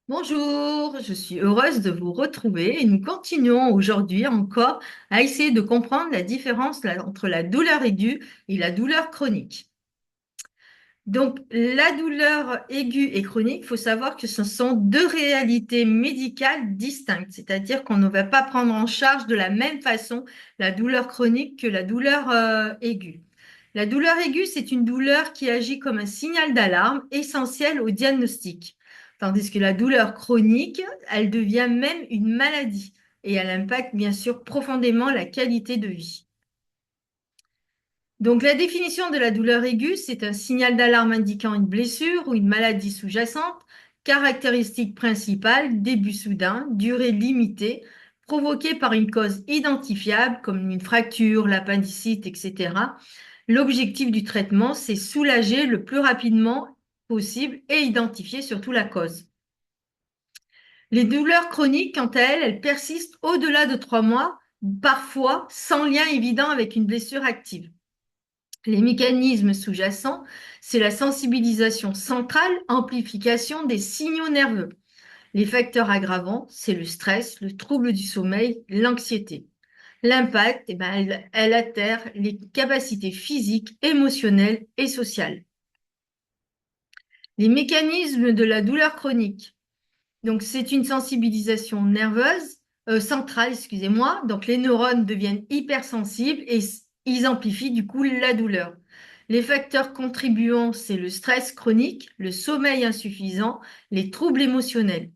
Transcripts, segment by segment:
Bonjour, je suis heureuse de vous retrouver et nous continuons aujourd'hui encore à essayer de comprendre la différence entre la douleur aiguë et la douleur chronique. Donc, la douleur aiguë et chronique, il faut savoir que ce sont deux réalités médicales distinctes, c'est-à-dire qu'on ne va pas prendre en charge de la même façon la douleur chronique que la douleur aiguë. La douleur aiguë, c'est une douleur qui agit comme un signal d'alarme essentiel au diagnostic, tandis que la douleur chronique, elle devient même une maladie et elle impacte bien sûr profondément la qualité de vie. Donc, la définition de la douleur aiguë, c'est un signal d'alarme indiquant une blessure ou une maladie sous-jacente. Caractéristique principale, début soudain, durée limitée, provoquée par une cause identifiable comme une fracture, l'appendicite, etc. L'objectif du traitement, c'est soulager le plus rapidement possible et identifier surtout la cause. Les douleurs chroniques, quant à elles, elles persistent au-delà de 3 mois, parfois sans lien évident avec une blessure active. Les mécanismes sous-jacents, c'est la sensibilisation centrale, amplification des signaux nerveux. Les facteurs aggravants, c'est le stress, le trouble du sommeil, l'anxiété. L'impact, elle altère les capacités physiques, émotionnelles et sociales. Les mécanismes de la douleur chronique. Donc, c'est une sensibilisation nerveuse, centrale, excusez-moi. Donc, les neurones deviennent hypersensibles et ils amplifient du coup la douleur. Les facteurs contribuants, c'est le stress chronique, le sommeil insuffisant, les troubles émotionnels.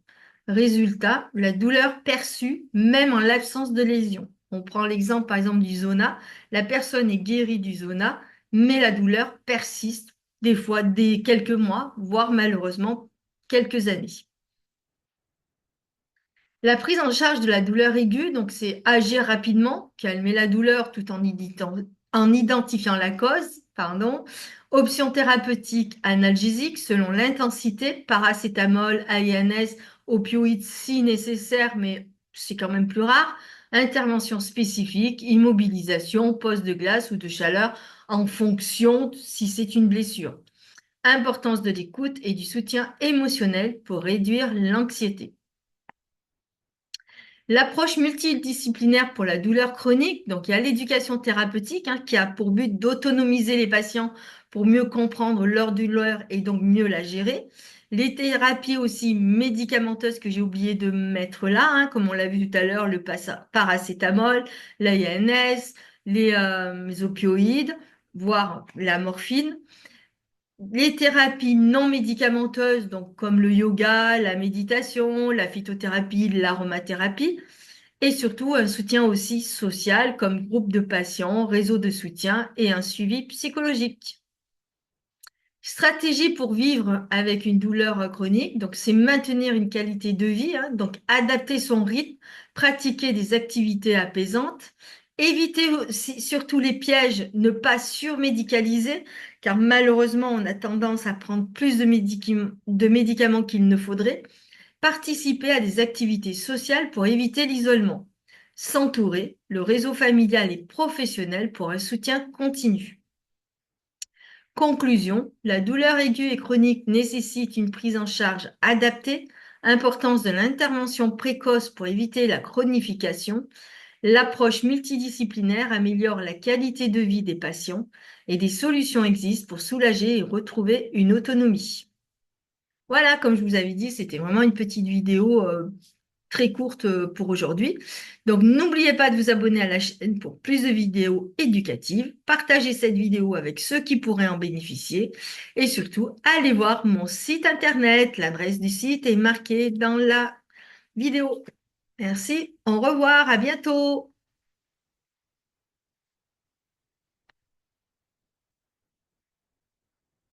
Résultat, la douleur perçue même en l'absence de lésion. On prend l'exemple par exemple du zona. La personne est guérie du zona, mais la douleur persiste des fois des quelques mois, voire malheureusement quelques années. La prise en charge de la douleur aiguë, donc c'est agir rapidement, calmer la douleur tout en identifiant la cause, pardon. Option thérapeutique analgésique selon l'intensité, paracétamol, AINS, opioïdes si nécessaire, mais c'est quand même plus rare. Intervention spécifique, immobilisation, pose de glace ou de chaleur en fonction si c'est une blessure. Importance de l'écoute et du soutien émotionnel pour réduire l'anxiété. L'approche multidisciplinaire pour la douleur chronique, donc il y a l'éducation thérapeutique qui a pour but d'autonomiser les patients pour mieux comprendre leur douleur et donc mieux la gérer. Les thérapies aussi médicamenteuses que j'ai oublié de mettre là, comme on l'a vu tout à l'heure, le paracétamol, l'AINS, les opioïdes, voire la morphine. Les thérapies non médicamenteuses, donc comme le yoga, la méditation, la phytothérapie, l'aromathérapie, et surtout un soutien aussi social comme groupe de patients, réseau de soutien et un suivi psychologique. Stratégie pour vivre avec une douleur chronique, donc c'est maintenir une qualité de vie, donc adapter son rythme, pratiquer des activités apaisantes, éviter surtout les pièges, ne pas surmédicaliser, car malheureusement on a tendance à prendre plus de médicaments qu'il ne faudrait, participer à des activités sociales pour éviter l'isolement, s'entourer, le réseau familial et professionnel pour un soutien continu. Conclusion, la douleur aiguë et chronique nécessite une prise en charge adaptée, importance de l'intervention précoce pour éviter la chronification. L'approche multidisciplinaire améliore la qualité de vie des patients et des solutions existent pour soulager et retrouver une autonomie. Voilà, comme je vous avais dit, c'était vraiment une petite vidéo très courte pour aujourd'hui. Donc, n'oubliez pas de vous abonner à la chaîne pour plus de vidéos éducatives. Partagez cette vidéo avec ceux qui pourraient en bénéficier. Et surtout, allez voir mon site internet. L'adresse du site est marquée dans la vidéo. Merci, au revoir, à bientôt.